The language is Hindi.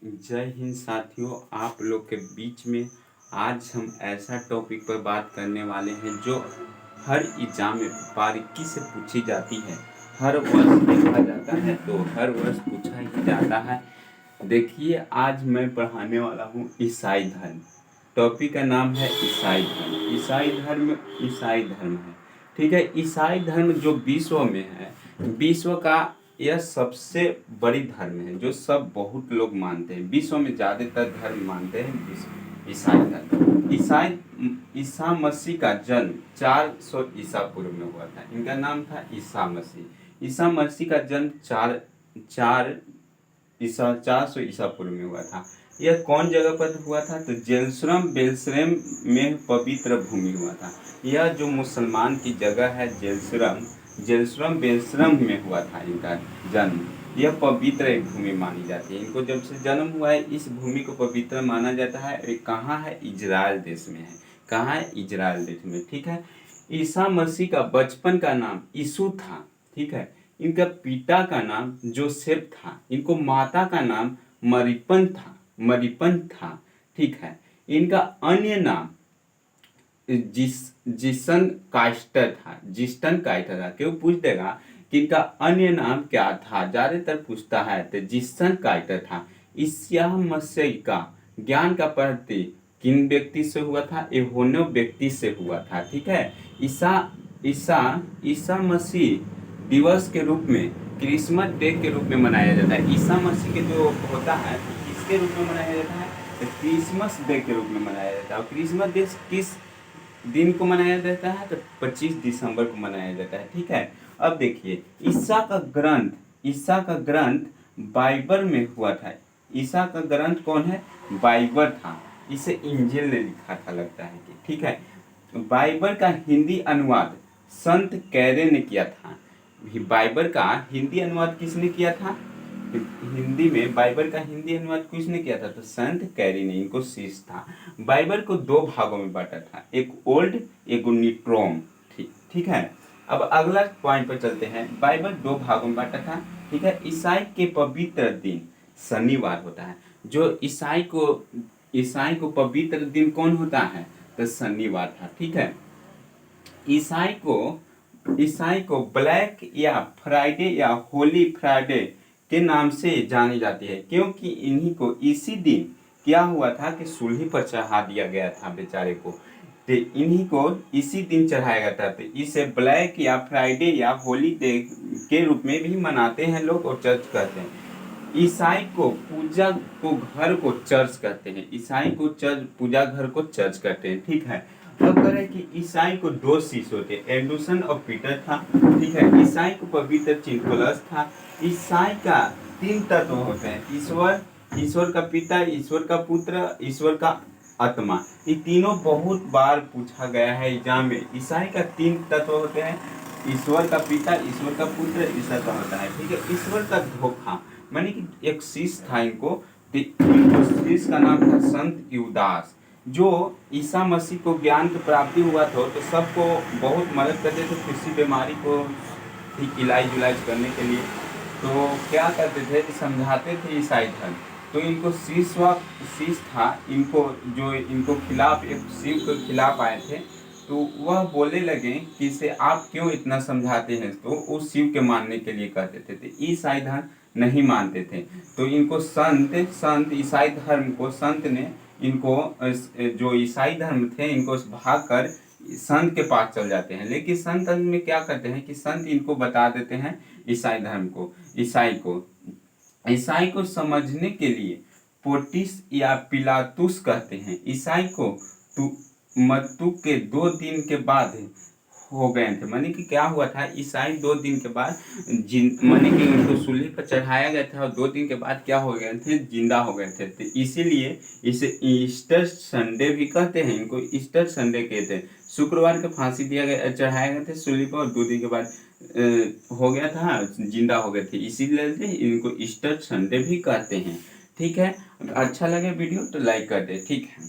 जय हिंद साथियों, आप लोग के बीच में आज हम ऐसा टॉपिक पर बात करने वाले हैं जो हर एग्जाम में बारीकी से पूछी जाती है। हर वर्ष देखा जाता है तो हर वर्ष पूछा ही जाता है। देखिए, आज मैं पढ़ाने वाला हूँ ईसाई धर्म। टॉपिक का नाम है ईसाई धर्म। ईसाई धर्म है, ठीक है। ईसाई धर्म जो विश्व में है, विश्व का यह सबसे बड़ी धर्म है जो सब बहुत लोग मानते हैं। विश्व में ज़्यादातर धर्म मानते हैं ईसाई धर्म। ईसा मसीह का जन्म 400 ईसा पूर्व में हुआ था। इनका नाम था ईसा मसीह। ईसा मसीह का जन्म 400 ईसा पूर्व में हुआ था। यह कौन जगह पर हुआ था? तो जेरूशलेम बेलशलेम में पवित्र भूमि हुआ था। यह जो मुसलमान की जगह है जेरूशलेम बेलशलेम में हुआ था इनका जन्म। यह पवित्र एक भूमि मानी जाती है। इनको जब से जन्म हुआ है इस भूमि को पवित्र माना जाता है। ये कहाँ है? इजराइल देश में है। कहाँ है? इजराइल देश में, ठीक है। ईसा मसीह का बचपन का नाम यीशु था, ठीक है। इनका पिता का नाम जोसेफ था। इनको माता का नाम मरियम था, ठीक है। इनका अन्य नाम जिसन काइस्टर था। क्यों पूछ देगा कि इनका अन्य नाम क्या था, ज्यादातर पूछता है। तो जिसन काइस्टर था। ईसा मसीह का ज्ञान का परिचय किन व्यक्ति से हुआ था? यूहन्ना व्यक्ति से हुआ था, ठीक है। ईसा मसीह दिवस के रूप में क्रिसमस डे के रूप में मनाया जाता है। ईसा मसीह के जो होता है किसके रूप में मनाया जाता है? तो क्रिसमस डे के रूप में मनाया जाता है। और क्रिसमस डे किस दिन को मनाया जाता है? तो 25 दिसंबर को मनाया जाता है, ठीक है। अब देखिए, ईसा का ग्रंथ बाइबल में हुआ था। ईसा का ग्रंथ कौन है? बाइबल था। इसे इंजिल ने लिखा था, लगता है कि, ठीक है। बाइबल का हिंदी अनुवाद संत कैरे ने किया था। बाइबल का हिंदी अनुवाद किसने किया था? हिंदी में बाइबल का हिंदी अनुवाद किसने किया था? तो संत कैरी ने। इनको शिष्य था। बाइबल को 2 भागों में बांटा था, एक ओल्ड एक न्यूट्रोम, ठीक है। अब अगला पॉइंट पर चलते हैं। बाइबल 2 भागों में बांटा था, ठीक है। ईसाई के पवित्र दिन शनिवार होता है। जो ईसाई को पवित्र दिन कौन होता है? तो शनिवार था, ठीक है। ईसाई को ब्लैक या फ्राइडे या होली फ्राइडे के नाम से जानी जाती है, क्योंकि इन्हीं को इसी दिन क्या हुआ था कि सूली पर चढ़ा दिया गया था बेचारे को। तो इन्हीं को इसी दिन चढ़ाया गया था। तो इसे ब्लैक या फ्राइडे या होली डे के रूप में भी मनाते हैं लोग और चर्च कहते हैं। ईसाई को पूजा को घर को चर्च कहते हैं। ईसाई को पूजा घर को चर्च कहते हैं, ठीक है। अब करें कि ईसाई को 2 शिष्य होते, एंडरसन और पीटर था, ठीक है। ईसाई को पवित्र चिरकुलस था। ईसाई का 3 तत्व होते हैं, ईश्वर का पिता, ईश्वर का पुत्र, ईश्वर का आत्मा। ये तीनों बहुत बार पूछा गया है एग्जाम में। ईसाई का 3 तत्व होते हैं, ईश्वर का पिता, ईश्वर का पुत्र, ईश्वर का होता है, ठीक है। ईश्वर का धोखा माने कि एक शिष्य था इनको शिष्य का नाम था संत युदास, जो ईसा मसीह को ज्ञान की प्राप्ति हुआ था तो सबको बहुत मदद करते थे किसी बीमारी को ठीक इलाज करने के लिए। तो क्या करते थे? समझाते थे ईसाई धर्म। तो इनको शिष्य था, इनको खिलाफ एक शिव के खिलाफ आए थे। तो वह बोलने लगे कि इसे आप क्यों इतना समझाते हैं? तो उस शिव के मानने के लिए कहते थे। ईसाई धर्म नहीं मानते थे। तो इनको संत ईसाई धर्म को संत ने इनको जो ईसाई धर्म थे इनको भाग कर संत के पास चल जाते हैं। लेकिन संत में क्या करते हैं कि संत इनको बता देते हैं ईसाई को समझने के लिए पोटिस या पिलातुस कहते हैं। ईसाई को मत्तू के 2 दिन के बाद हो गए थे। माने कि क्या हुआ था? ईसाई 2 दिन के बाद माने कि उनको सूली पर चढ़ाया गया था और 2 दिन के बाद क्या हो गए थे? जिंदा हो गए थे। तो इसीलिए इसे ईस्टर संडे भी कहते हैं। इनको ईस्टर संडे कहते हैं। शुक्रवार को फांसी चढ़ाया गया था सूली पर और 2 दिन के बाद हो गया था, जिंदा हो गए थे। इसीलिए इनको ईस्टर संडे भी कहते हैं, ठीक है। अच्छा लगे वीडियो तो लाइक कर दे, ठीक है।